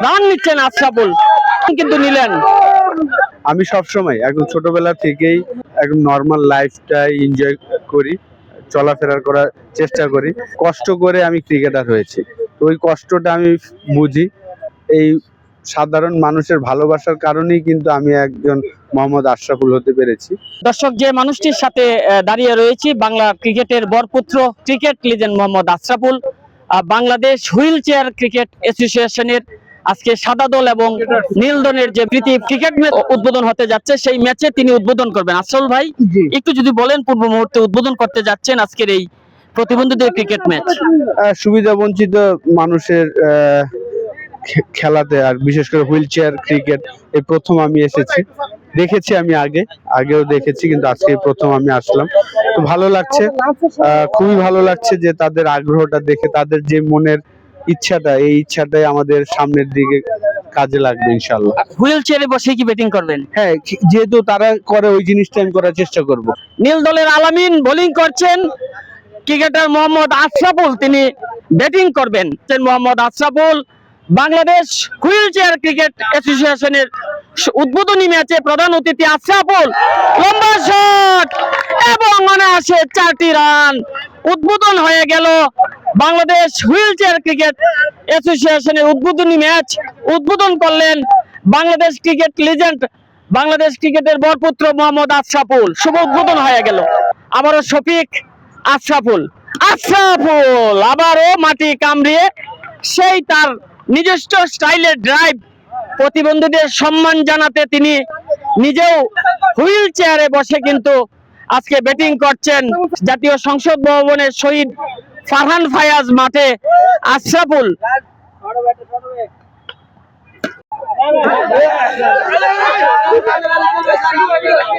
Run নিচ্ছেন আশরাফুল, কিন্তু নিলেন। আমি সবসময় একদম ছোটবেলা থেকেই একদম নর্মাল লাইফটা এনজয় করি, চলাফেরা করার চেষ্টা করি। কষ্ট করে আমি ক্রিকেটার হয়েছি, তো ওই কষ্টটা আমি বুঝি। এই সাধারণ মানুষের ভালোবাসার কারণেই কিন্তু আমি একজন মোহাম্মদ আশরাফুল হতে পেরেছি। দর্শক, যে মানুষটির সাথে দাঁড়িয়ে রয়েছি, বাংলা ক্রিকেটের বরপুত্র, cricket legend Mohammad Ashraful. Bangladesh wheel chair cricket অ্যাসোসিয়েশনের আজকে সাদা দল এবং নীল দলের যে প্রীতি ক্রিকেট ম্যাচ উদ্বোধন হতে যাচ্ছে, সেই ম্যাচে তিনি উদ্বোধন করবেন। আশরাফুল ভাই, একটু যদি বলেন, পূর্ব মুহূর্তে উদ্বোধন করতে যাচ্ছেন আজকের এই প্রতিবন্ধীদের ক্রিকেট ম্যাচ। সুবিধা বঞ্চিত মানুষের খেলাতে, আর বিশেষ করে হুইল চেয়ার ক্রিকেট এই প্রথম আমি এসেছি। দেখেছি আমি আগেও দেখেছি, কিন্তু আজকে প্রথম আমি আসলাম। তো ভালো লাগছে, খুবই ভালো লাগছে যে তাদের আগ্রহটা দেখে, তাদের যে মনের ইচ্ছাটা, এই ইচ্ছাটাই আমাদের সামনের দিকে কাজে লাগবে ইনশাল্লাহ। হুইল চেয়ারে বসে কি ব্যাটিং করবেন? হ্যাঁ, যেহেতু তারা করে ওই জিনিসটা আমি করার চেষ্টা করব। নীল দলের আলামিন বোলিং করছেন, ক্রিকেটার মোহাম্মদ আশরাফুল তিনি ব্যাটিং করবেন। Mohammad Ashraful Bangladesh wheel chair cricket অ্যাসোসিয়েশনের উদ্বোধনী ম্যাচে প্রধান অতিথি আশরাফুল, লম্বা শট এবং অনায়াসে 4টি রান। উদ্বোধন হয়ে গেল বাংলাদেশ হুইল চেয়ার ক্রিকেট অ্যাসোসিয়েশনের উদ্বোধনী ম্যাচ। উদ্বোধন করলেন বাংলাদেশ ক্রিকেট লিজেন্ড, বাংলাদেশ ক্রিকেটের বরপুত্র মোহাম্মদ আশরাফুল। শুভ উদ্বোধন হয়ে গেল। আবারও শফিক, আশরাফুল আবারও মাটি কামড়িয়ে সেই তার নিজস্ব স্টাইলের ড্রাইভ, প্রতিবন্ধীদের সম্মান জানাতে তিনি নিজেও হুইল চেয়ারে বসে কিন্তু আজকে ব্যাটিং করছেন। জাতীয় সংসদ ভবনের শহীদ ফারহান ফায়াজ মাঠে আশরাফুল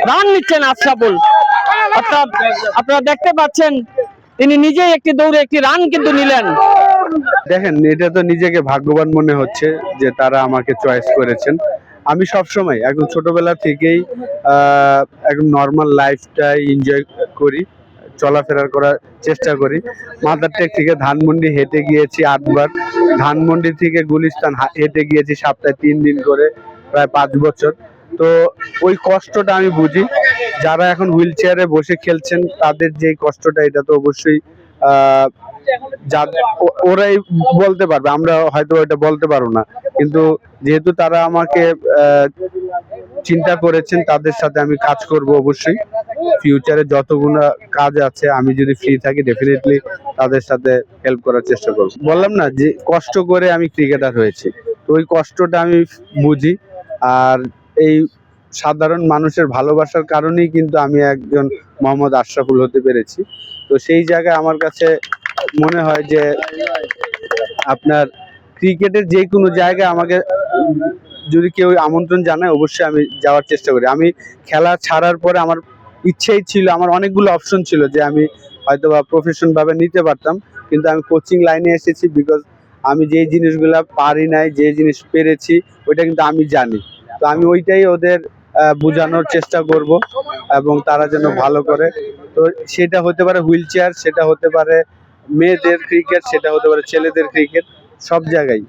রান নিচ্ছেন। আশরাফুল, অর্থাৎ আপনারা দেখতে পাচ্ছেন তিনি নিজেই একটি দৌড়ে একটি রান কিন্তু নিলেন। দেখেন, এটা তো নিজেকে ভাগ্যবান মনে হচ্ছে যে তারা আমাকে চয়েস করেছেন। আমি সবসময় একদম ছোটবেলা থেকেই একদম নর্মাল লাইফটা এনজয় করি, চলাফেরা করার চেষ্টা করি। মাদারটেক থেকে ধানমন্ডি হেঁটে গিয়েছি 8 বার, ধানমন্ডি থেকে গুলিস্তান হেঁটে গিয়েছি সপ্তাহে 3 দিন করে, প্রায় 5 বছর। তো ওই কষ্টটা আমি বুঝি। যারা এখন হুইল চেয়ারে বসে খেলছেন তাদের যে কষ্টটা, এটা তো অবশ্যই ওরাই বলতে পারবে, আমরা হয়তো ওটা বলতে পারবো না। কিন্তু যেহেতু তারা আমাকে চিন্তা করেছেন, তাদের সাথে আমি কাজ করব অবশ্যই। ফিউচারে যতগুলো কাজ আছে, আমি যদি ফ্রি থাকি ডেফিনেটলি তাদের সাথে হেল্প করার চেষ্টা করব। বললাম না যে কষ্ট করে আমি ক্রিকেটার হয়েছি, তো ওই কষ্টটা আমি বুঝি। আর এই সাধারণ মানুষের ভালোবাসার কারণেই কিন্তু আমি একজন মোহাম্মদ আশরাফুল হতে পেরেছি। তো সেই জায়গায় আমার কাছে মনে হয় যে আপনার ক্রিকেটের যে কোনো জায়গায় আমাকে যদি কেউ আমন্ত্রণ জানায়, অবশ্যই আমি যাওয়ার চেষ্টা করি। আমি খেলা ছাড়ার পরে আমার ইচ্ছেই ছিল, আমার অনেকগুলো অপশন ছিল যে আমি হয়তো বা প্রফেশন ভাবে নিতে পারতাম, কিন্তু আমি কোচিং লাইনে এসেছি বিকজ আমি যেই জিনিসগুলা পারি নাই, যে জিনিস পেরেছি ওইটা কিন্তু আমি জানি। তো আমি ওইটাই ওদের বোঝানোর চেষ্টা করব এবং তারা যেন ভালো করে। তো সেটা হতে পারে হুইল চেয়ার, সেটা হতে পারে মেয়েদের ক্রিকেট, সেটা হতে পারে ছেলেদের ক্রিকেট, সব জায়গায়